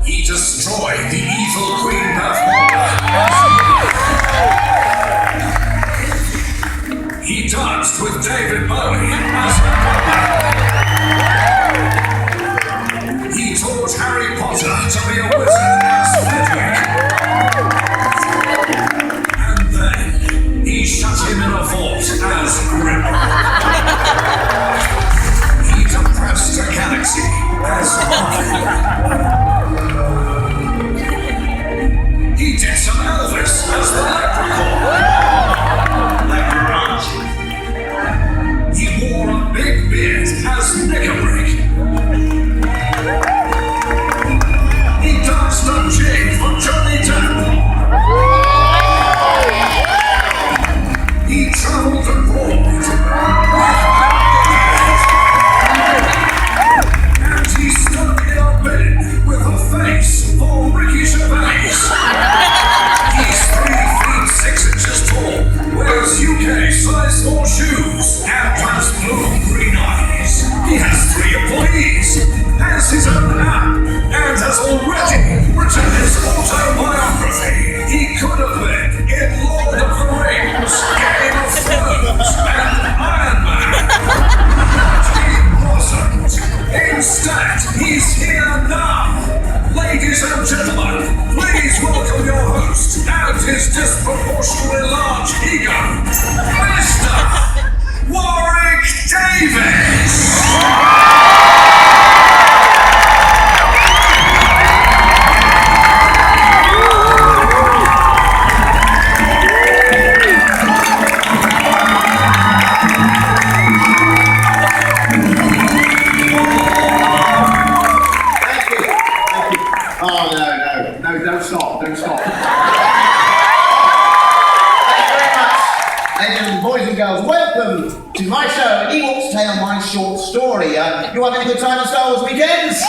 He destroyed the evil Queen Pathfinder. He danced with David Bowie as a He taught Harry Potter to be a wizard as Flitwick. And then he shut him in a vault as Grip. He depressed a galaxy as Marvin. He did some Elvis as the Leprechaun. He wore a big beard as Nickelbrick. He danced a jig for Johnny Depp. He travelled abroad. And he stuck in a bin with a face for Ricky Gervais. He's 3 feet 6 inches tall, wears UK size 4 shoes, and has blue green eyes. He has 3 employees, has his own app, and has already written his autobiography. He could have been in Lord of the Rings, Game of Thrones, and Iron Man. But he wasn't. Instead, he's here now. Ladies and gentlemen, please welcome your host and his disproportionately large ego, Mr. Warwick Davis! Don't stop. Thank you very much, ladies and boys and girls. Welcome to my show, Ewok's Tale, my short story. You having a good time on Star Wars weekends?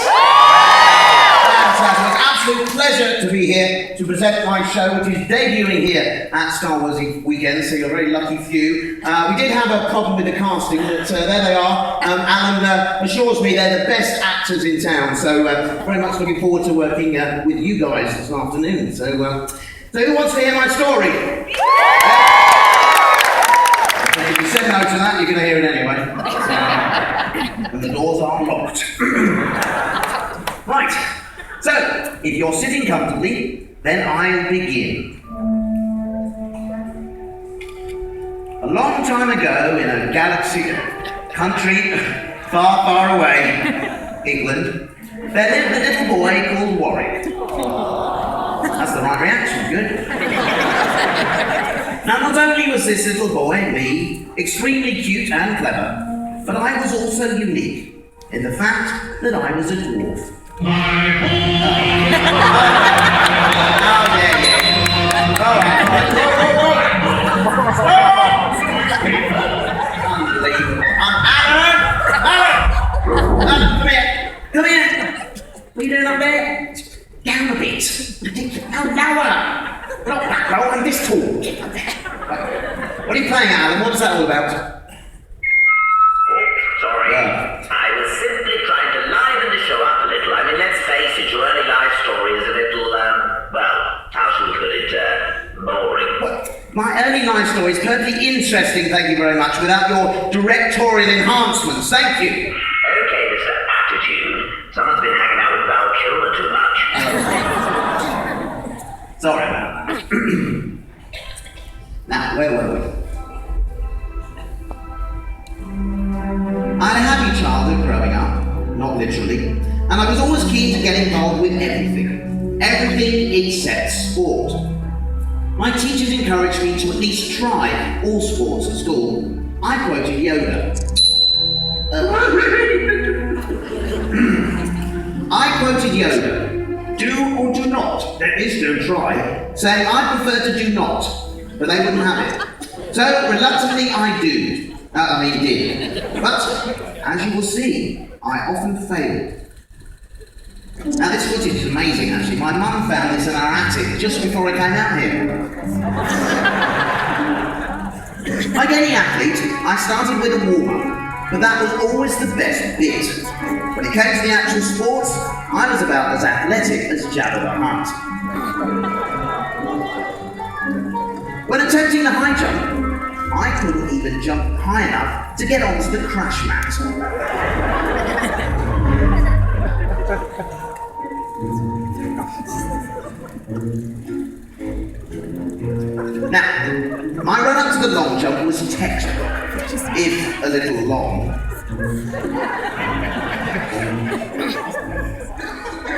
Fantastic. Absolute pleasure to be here to present my show, which is debuting here at Star Wars weekend, so you're a very lucky few. We did have a problem with the casting, but there they are. Alan assures me they're the best actors in town, so very much looking forward to working with you guys this afternoon. So who wants to hear my story? If you said no to that, you're going to hear it anyway. And the doors are locked. Right. So, if you're sitting comfortably, then I'll begin. A long time ago, in a country far, far away, England, there lived a little boy called Warwick. That's the right reaction, good. Now, not only was this little boy, me, extremely cute and clever, but I was also unique in the fact that I was a dwarf. How dare you? Unbelievable. Alan! Come here! What are you doing up there? Down a bit. No, lower! Not that low, I'm this tall. What are you playing, Alan? What's that all about? Sorry. I was simply trying to liven the show up a little. I mean, let's face it, your early life story is a little, well, how should we put it, boring. Well, my early life story is perfectly interesting, thank you very much, without your directorial enhancements. Thank you. Okay, Mr. Attitude. Someone's been hanging out with Val Kilmer too much. Sorry about that. Now, where were we? I had a happy childhood growing up, not literally, and I was always keen to get involved with everything except sport. My teachers encouraged me to at least try all sports at school. I quoted Yoda. Do or do not, that is, don't try, saying I prefer to do not, but they wouldn't have it. So, reluctantly, I did. But, as you will see, I often failed. Now, this footage is amazing, actually. My mum found this in our attic just before I came out here. Like any athlete, I started with a warm-up. but that was always the best bit. When it came to the actual sports, I was about as athletic as Jabba the Hutt. When attempting the high jump, I couldn't even jump high enough to get onto the crash mat. Now, my run up to the long jump was textbook, if a little long.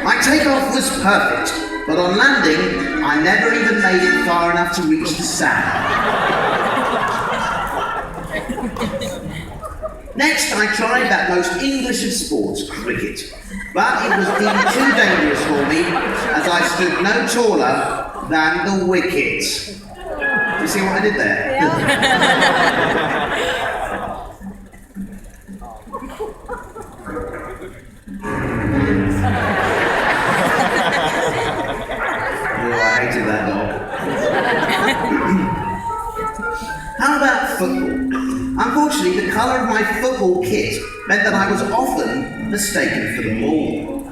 My takeoff was perfect, but on landing, I never even made it far enough to reach the sand. Next, I tried that most English of sports, cricket, but it was deemed too dangerous for me as I stood no taller than the wicket. Do you see what I did there? Yeah. Oh, I hated that dog. How about football? Unfortunately, the colour of my football kit meant that I was often mistaken for the ball.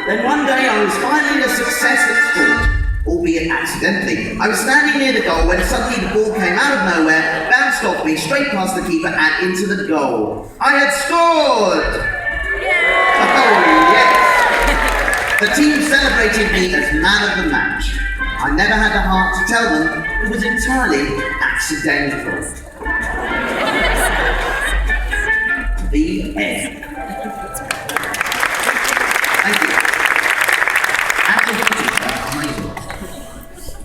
Then one day I was finally a success at sport, albeit accidentally. I was standing near the goal when suddenly the ball came out of nowhere, bounced off me, straight past the keeper and into the goal. I had scored! Oh yes! The team celebrated me as man of the match. I never had the heart to tell them it was entirely accidental. The end. Thank you.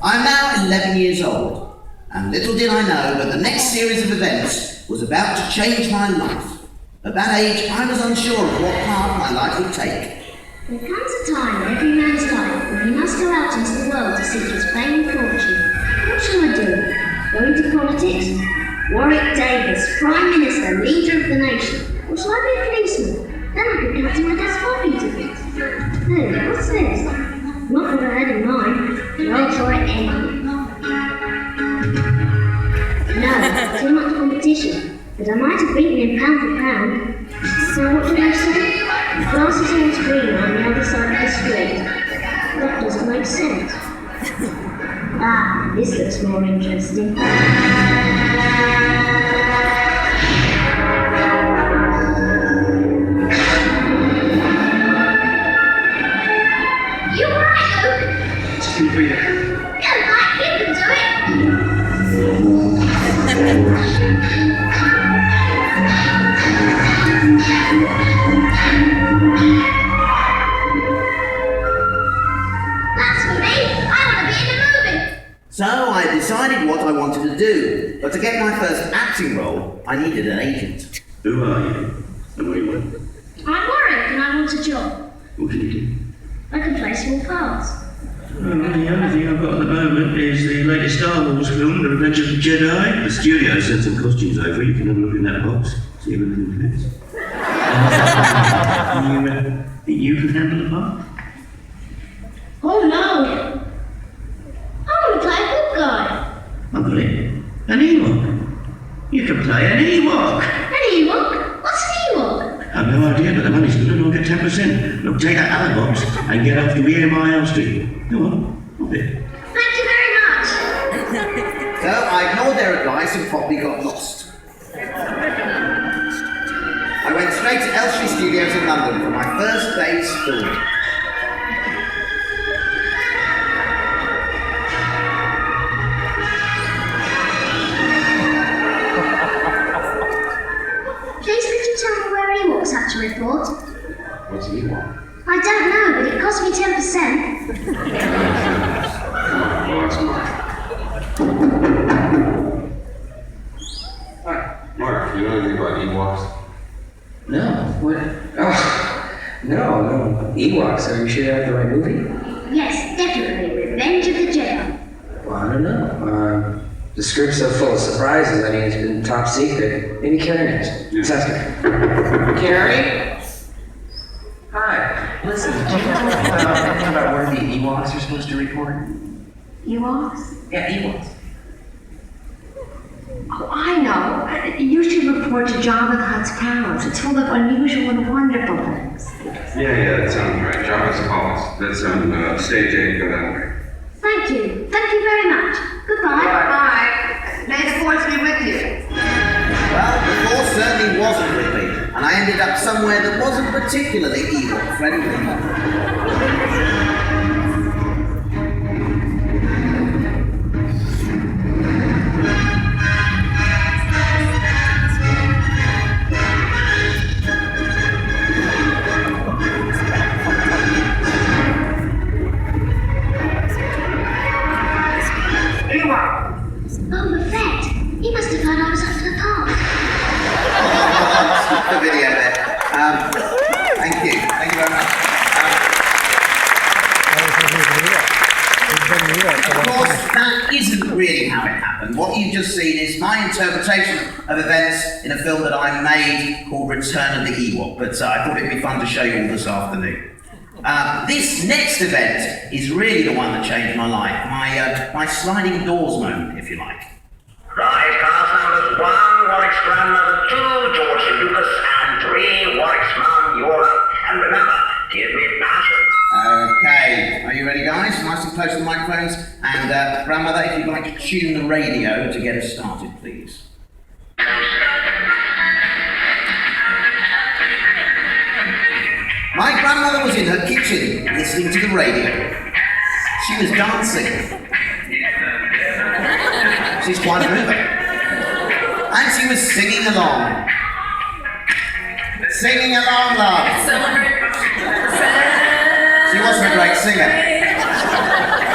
I'm now 11 years old, and little did I know that the next series of events was about to change my life. At that age, I was unsure of what path my life would take. There comes a time in every man's life when he must go out into the world to seek his fame and fortune. What shall I do? Go into politics? Warwick Davis, Prime Minister, leader of the nation. Or shall I be a policeman? Then I could cut my dad's poppy tickets. Hey, what's this? Not what I had in mind, but I'll try it anyway. No, too much competition, but I might have beaten him pound for pound. So what do they say? The grass is always greener on the other side of the street. That doesn't make sense. Ah, this looks more interesting. You alright, Luke? Just keep breathing. Good luck, you can do it. That's for me. I want to be in a movie. So I decided what I wanted to do, but to get my first acting role, I needed an agent. Who are you? And what do you want? I'm Warwick and I want a job. What can you do? I can play small parts. Well, the only thing I've got at the moment is the latest Star Wars film, The Revenge of the Jedi. The studio sent some costumes over. You can have a look in that box, see if everything fits. You think you can handle the part? Oh no! I want to play a good guy. I've got it. An Ewok. You can play an Ewok. An Ewok? What's an Ewok? I've no idea, but the money's good and I'll get 10%. Look, take that other box and get off to EMIL Street. Go on, up it. Thank you very much. So I ignored their advice and probably got lost. I went straight to Elstree Studios in London for my first day's film. Please could you tell me where Ewoks have to report? What's he want? I don't know, but it cost me 10%. Well, that's mine. Hi, Mark, you know anything about Ewoks? No, what? Oh, no. Ewoks, are you sure you have the right movie? Yes, definitely. Revenge of the Jedi. Well, I don't know. The script's so full of surprises, I mean, it's been top secret. Maybe Carrie next. Let's ask her. Carrie? Hi. Listen, did you know about where the Ewoks are supposed to report? Ewoks? Yeah, Ewoks. Oh, I know. You should report to Jabba the Hutt's palace. It's full of unusual and wonderful things. Yeah, that sounds right. Java's Palace. That's on stage 8, go that way. Thank you. Thank you very much. Goodbye. Bye. May the force be with you. Well, the force certainly wasn't with me, and I ended up somewhere that wasn't particularly Ewok friendly. Oh, the vet. He must have heard I was up to the park. Stop the video there. Thank you. Thank you very much. Of course, that isn't really how it happened. What you've just seen is my interpretation of events in a film that I made called Return of the Ewok, but I thought it'd be fun to show you all this afternoon. This next event is really the one that changed my life, my sliding doors moment, if you like. Right, cast numbers 1, Warwick's grandmother, 2, George Lucas, and 3, Warwick's mum, Yola. And remember, give me passion. Okay, are you ready, guys? Nice and close to the microphones. And grandmother, if you'd like to tune the radio to get us started, please. My grandmother was in her kitchen, listening to the radio. She was dancing. She's quite a mover. And she was singing along. Singing along, love. She wasn't a great singer.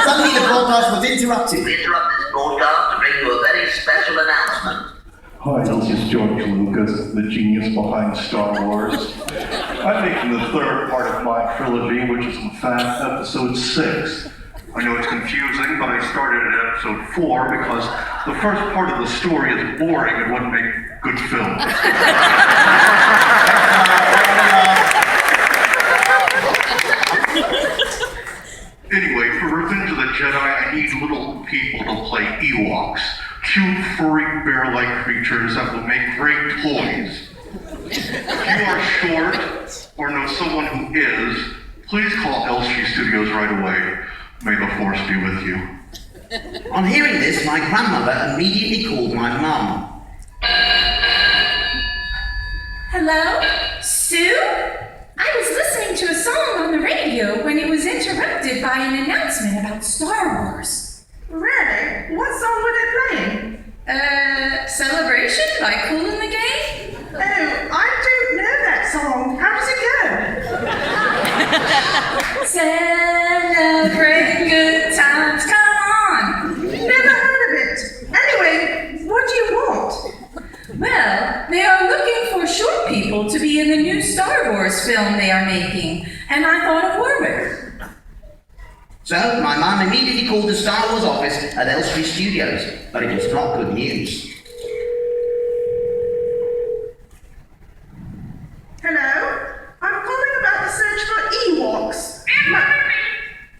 Suddenly the broadcast was interrupted. We interrupt this broadcast to bring you a very special announcement. Hi, this is George Lucas, the genius behind Star Wars. I'm making the third part of my trilogy, which is in fact episode 6. I know it's confusing, but I started at episode 4 because the first part of the story is boring and wouldn't make good film. Anyway, for Revenge of the Jedi, I need little people to play Ewoks. Cute, furry, bear-like creatures that will make great toys. If you are short, or know someone who is, please call Elstree Studios right away. May the Force be with you. On hearing this, my grandmother immediately called my mum. Hello? Sue? I was listening to a song on the radio when it was interrupted by an announcement about Star Wars. Really? What song were they playing? Celebration by Kool and the Gang? Oh, I don't know that song. How does it go? Celebrate good times, come on! Never heard of it. Anyway, what do you want? Well, they are looking for short people to be in the new Star Wars film they are making, and I thought of Warwick. So, my mum immediately called the Star Wars office at Elstree Studios, but it was not good news. Hello? I'm calling about the search for Ewoks.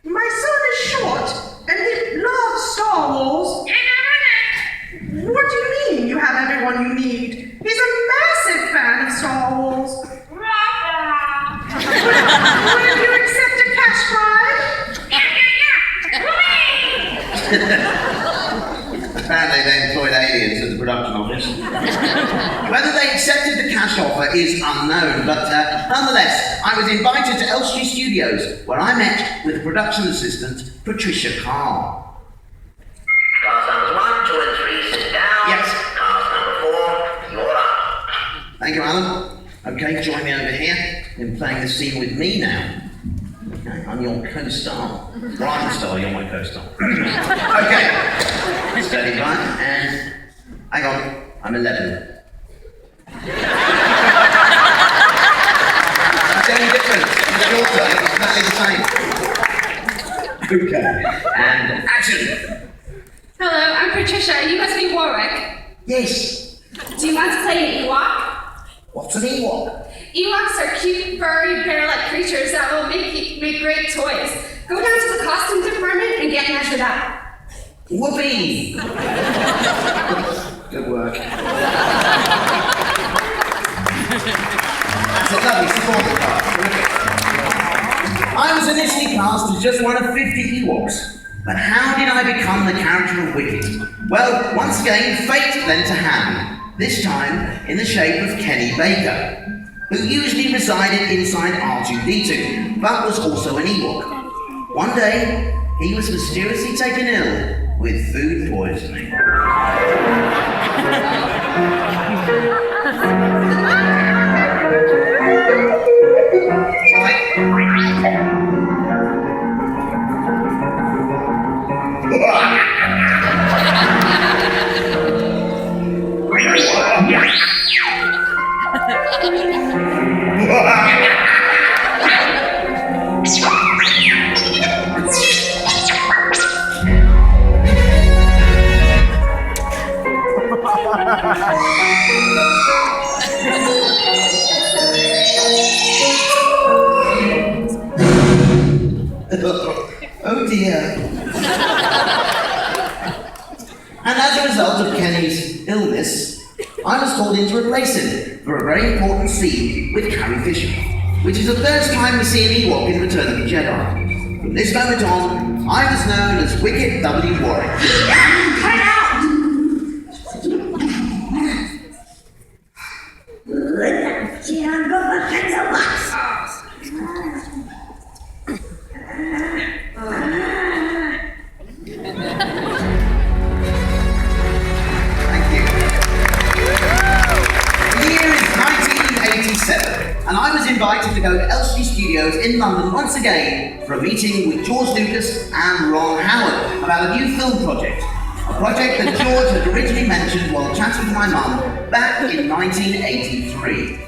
My son is short, and he loves Star Wars. What do you mean you have everyone you need? He's a massive fan of Star Wars. Will you accept a cash bribe? Apparently they employed aliens at the production office. Whether they accepted the cash offer is unknown, but nonetheless, I was invited to Elstree Studios, where I met with the production assistant, Patricia Carr. Cast numbers 1, 2, and 3, sit down. Yes. Cast number 4, you're up. Thank you, Alan. Okay, join me over here in playing the scene with me now. Okay, I'm your co-star. Well, I'm the star, you're my co-star. Okay. Steady, right? And hang on, I'm 11. That's the only difference. It's shorter, it's exactly the same. Okay, and action! Hello, I'm Patricia. You must be Warwick. Yes. Do you want to play an Ewok? What's an Ewok? Ewoks are cute, furry, bear-like creatures that will make great toys. Go down to the costume department and get measured up. Whoopee! Good work. That's a lovely supporting cast. Terrific. I was initially cast as just one of 50 Ewoks. But how did I become the character of Wicket? Well, once again, fate lent a hand. This time in the shape of Kenny Baker, who usually resided inside R2-D2, but was also an Ewok. One day, he was mysteriously taken ill with food poisoning. Oh dear. And as a result of Kenny's illness, I was called in to replace him for a very important scene with Carrie Fisher, which is the first time we see an Ewok in Return of the Jedi. From this moment on, I was known as Wicket W. Warwick. Cut out! And I was invited to go to Elstree Studios in London once again for a meeting with George Lucas and Ron Howard about a new film project. A project that George had originally mentioned while chatting to my mum back in 1983.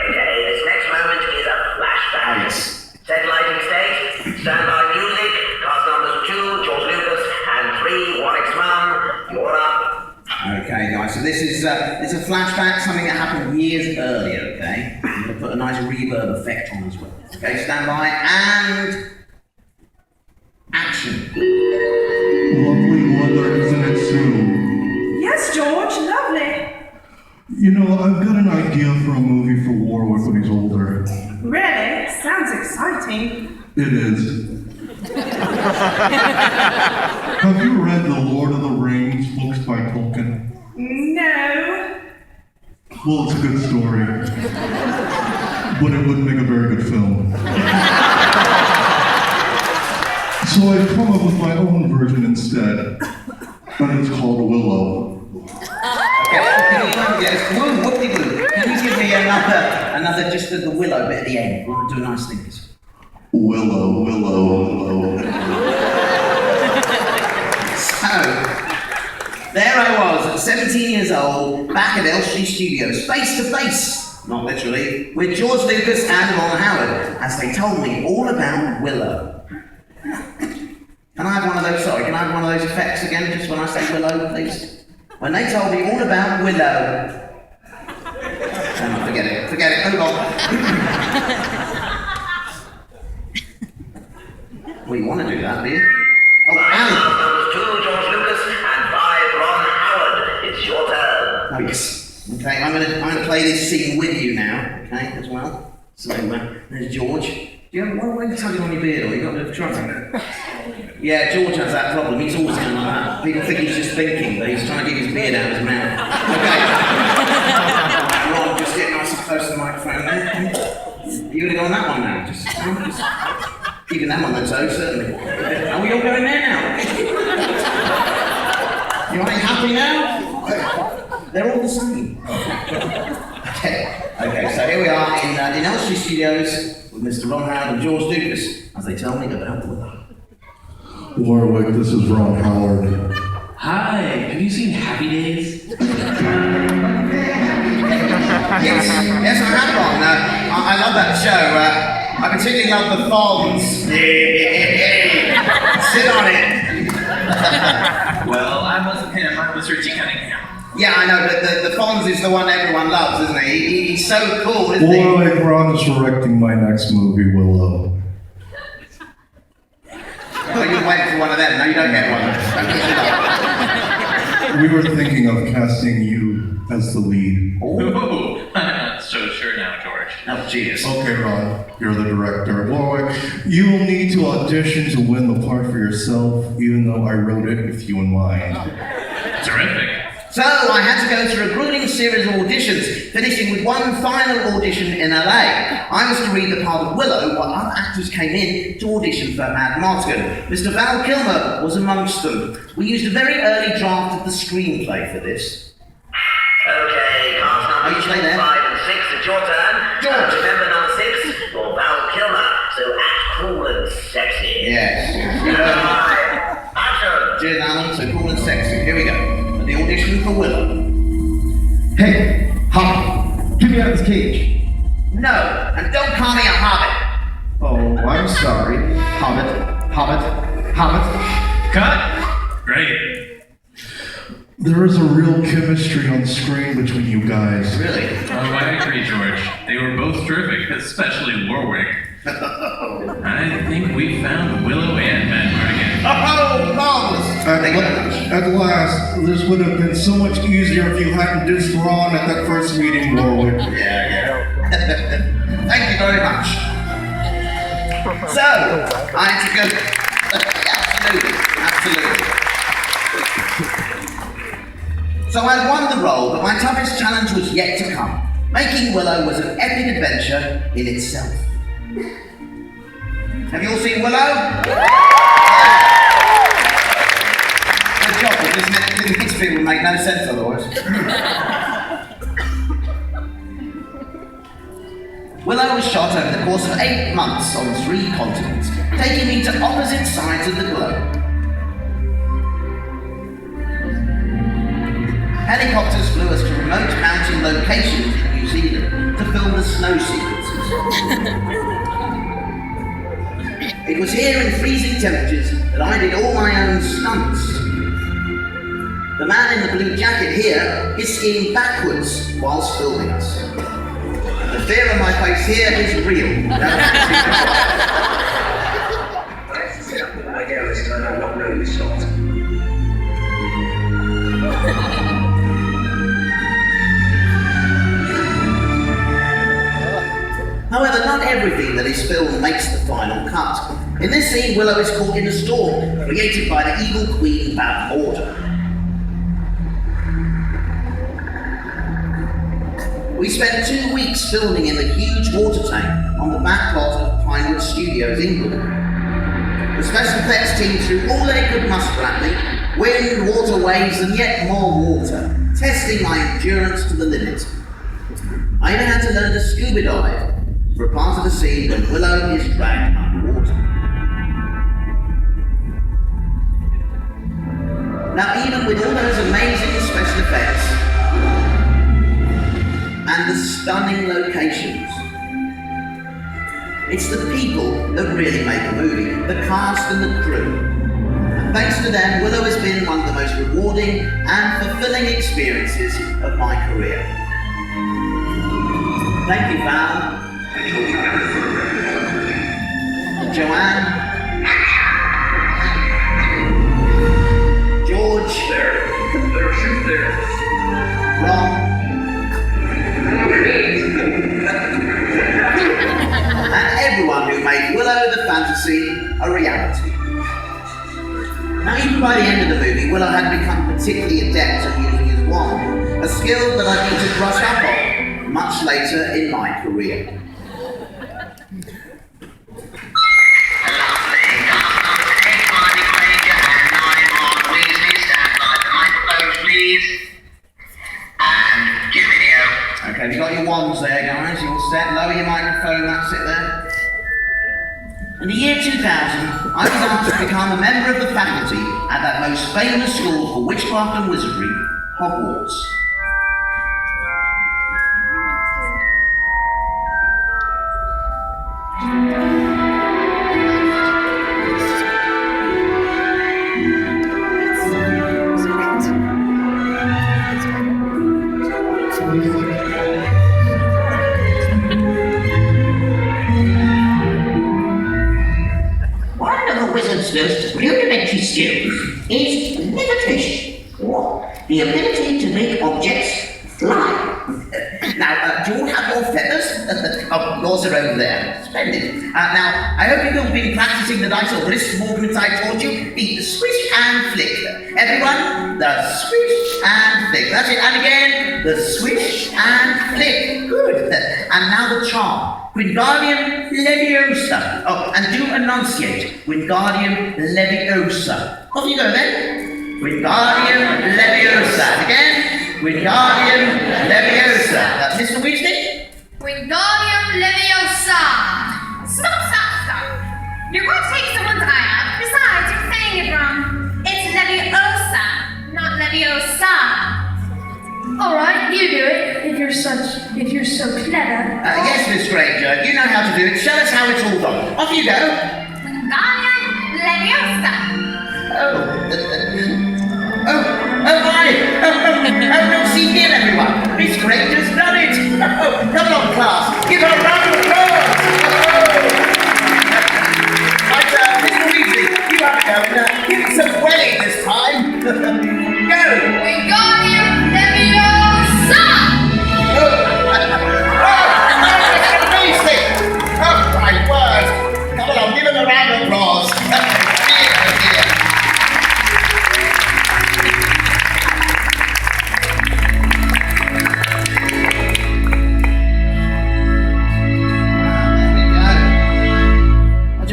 Okay, this next moment is a flashback. Yes. Set lighting stage, standby music, cast numbers 2, George Lucas, and 3, Warwick's mum. You're up. Okay, guys, so this is a flashback, something that happened years earlier, okay? I'm going to put a nice reverb effect on as well. Okay, stand by, and... action. Lovely weather, isn't it, Sue? Yes, George, lovely. You know, I've got an idea for a movie for Warwick when he's older. Really? Sounds exciting. It is. Have you read the Lord of the Rings books by Tolkien? No. Well, it's a good story. But it would make a very good film. So I've come up with my own version instead. And it's called Willow. Yes, whoop-de-whoop. Can you give me another just the willow bit at the end? We'll do a nice thing. Willow, willow, willow. So, there I was at 17 years old, back at Elstree Studios, face to face, not literally, with George Lucas and Ron Howard, as they told me all about Willow. Can I have one of those, sorry, can I have one of those effects again, just when I say Willow, please? When they told me all about Willow. No, forget it, move on. Well, you want to do that, do you? Oh, Alan! Numbers 2, George Lucas, and 5, Ron Howard. It's your turn. Oh, yes. Okay, I'm gonna play this scene with you now, okay, as well. So, there's George. Do you have, why are you tugging on your beard, or you got a bit of trouble? Yeah, George has that problem. He's always going like that. People think he's just thinking, but he's trying to get his beard out of his mouth. Okay. Ron, just get nice and close to the microphone there. You're gonna go on that one now. Just keeping them on their toes, certainly. Are we all going there now? You ain't happy now? They're all the same. Okay, so here we are in Elstree Studios with Mr. Ron Howard and George Lucas as they tell me about Willow. Warwick, this is Ron Howard. Hi, have you seen Happy Days? Yes, I have, Ron. I love that show. I particularly love the Fonz. Sit on it. Well, I wasn't him, I was Richie Cunningham. Yeah, I know, but the Fonz is the one everyone loves, isn't he? He's so cool, isn't he? Warwick, Ron is directing my next movie, Willow. Oh, you're waiting for one of them. No, you don't get one. Don't push it up. We were thinking of casting you as the lead. Oh, I'm not so sure now, George. Oh, jeez. Okay, Ron, you're the director. Warwick, you will need to audition to win the part for yourself, even though I wrote it with you in mind. Terrific. So I had to go through a grueling series of auditions, finishing with one final audition in LA. I was to read the part of Willow while other actors came in to audition for Mad Martigan. Mr. Val Kilmer was amongst them. We used a very early draft of the screenplay for this. Okay, cast numbers Are you there? 5 and 6, it's your turn. George. Remember number 6? For Val Kilmer, so act cool and sexy. Yes. Action! Cheers, Alan, so cool and sexy. Here we go. The audition for Willow. Hey, Hobbit, get me out of this cage. No, and don't call me a hobbit. Oh, I'm sorry. Hobbit, Hobbit, Hobbit. Cut! Great. There is a real chemistry on screen between you guys. Really? Oh, I agree, George. They were both terrific, especially Warwick. I think we found Willow and Mad Martigan. Oh, marvelous! At last, this would have been so much easier if you hadn't dissed Ron at that first meeting, Warwick. Yeah. Thank you very much. So, I had to go. Absolutely. So I won the role, but my toughest challenge was yet to come. Making Willow was an epic adventure in itself. Have you all seen Willow? Good job, this history would make no sense otherwise. Willow was shot over the course of 8 months on 3 continents, taking me to opposite sides of the globe. Helicopters flew us to remote mountain locations in New Zealand to film the snow sequences. It was here in freezing temperatures that I did all my own stunts. The man in the blue jacket here is skiing backwards whilst filming us. The fear on my face here is real. However, not everything that is filmed makes the final cut. In this scene, Willow is caught in a storm created by the evil Queen Bad Order. We spent 2 weeks filming in the huge water tank on the back lot of Pinewood Studios, England. The special effects team threw all they could muster at me: wind, water, waves, and yet more water, testing my endurance to the limit. I even had to learn to scuba dive for a part of the scene when Willow is dragged underwater. Now, even with all those amazing special effects and the stunning locations, it's the people that really make a movie, the cast and the crew. And thanks to them, Willow has been one of the most rewarding and fulfilling experiences of my career. Thank you, Val. Joanne. George. There are shoes there. Ron. And everyone who made Willow the fantasy a reality. Now, even by the end of the movie, Willow had become particularly adept at using his wand, a skill that I need to brush up on much later in my career. Okay, have you got your wands there, guys? You all set? Lower your microphone, that's it there. In the year 2000, I was asked to become a member of the faculty at that most famous school for witchcraft and wizardry, Hogwarts. One of the wizard's most rudimentary skills is levitation, or the the ability to make objects fly. Now, do you all have your feathers? Oh, yours are over there. Splendid. Now, I hope you've all been practicing the nice little wrist movements I taught you. The swish and flick. Everyone, the swish and flick. That's it. And again, the swish and flick. Good. And now the charm. Wingardium Leviosa. Oh, and do enunciate. Wingardium Leviosa. Off you go then. Wingardium Leviosa. And again. Wingardium Leviosa. Mr. Weasley? Wingardium Leviosa! Stop! You're going to take someone's eye out. Besides, you're saying it wrong. It's Leviosa, not Leviosa. Alright, you do it, if you're so clever. Yes, Miss Granger, you know how to do it. Show us how it's all done. Off you go. Wingardium Leviosa. No, see here, everyone. Miss Granger's done it. Come on, class. Give her a round of applause. Right, Mr. Weasley, you have to go and give it some welling this time. Go. Wingardium Leviosa! Mr. Weasley. Oh, my word. Come on, give him a round of applause.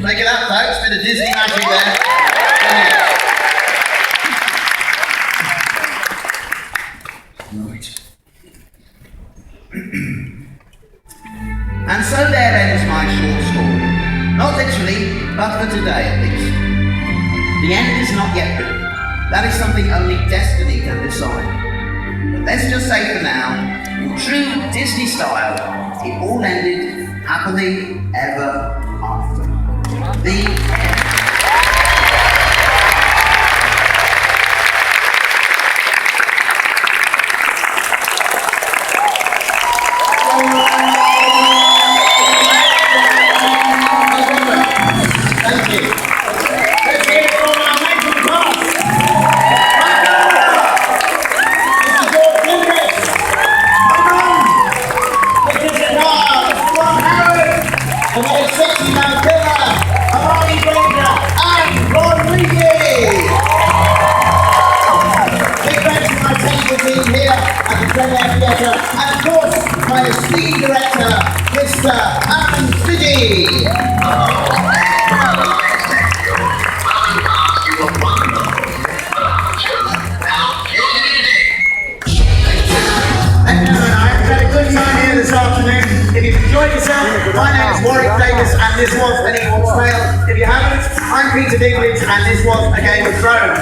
Make it up, folks. Bit of Disney magic there. Right. And so there ends my short story. Not literally, but for today at least. The end is not yet written. That is something only destiny can decide. But let's just say for now, in true Disney style, it all ended happily ever after. The end. Thank you. Let's hear it from our major class. This is your goodness. Come on. This is Ron Howard. And that is sexy man Kayla. And Ron Weasley! Big thanks to my technical team here at the Premier Theatre, and of course, my esteemed director, Mr. Alan Fiddy. This afternoon. If you've enjoyed yourself, my name is Warwick Davis and this was An Ewok's Tale. If you haven't, I'm Peter Dinklage and this was A Game of Thrones.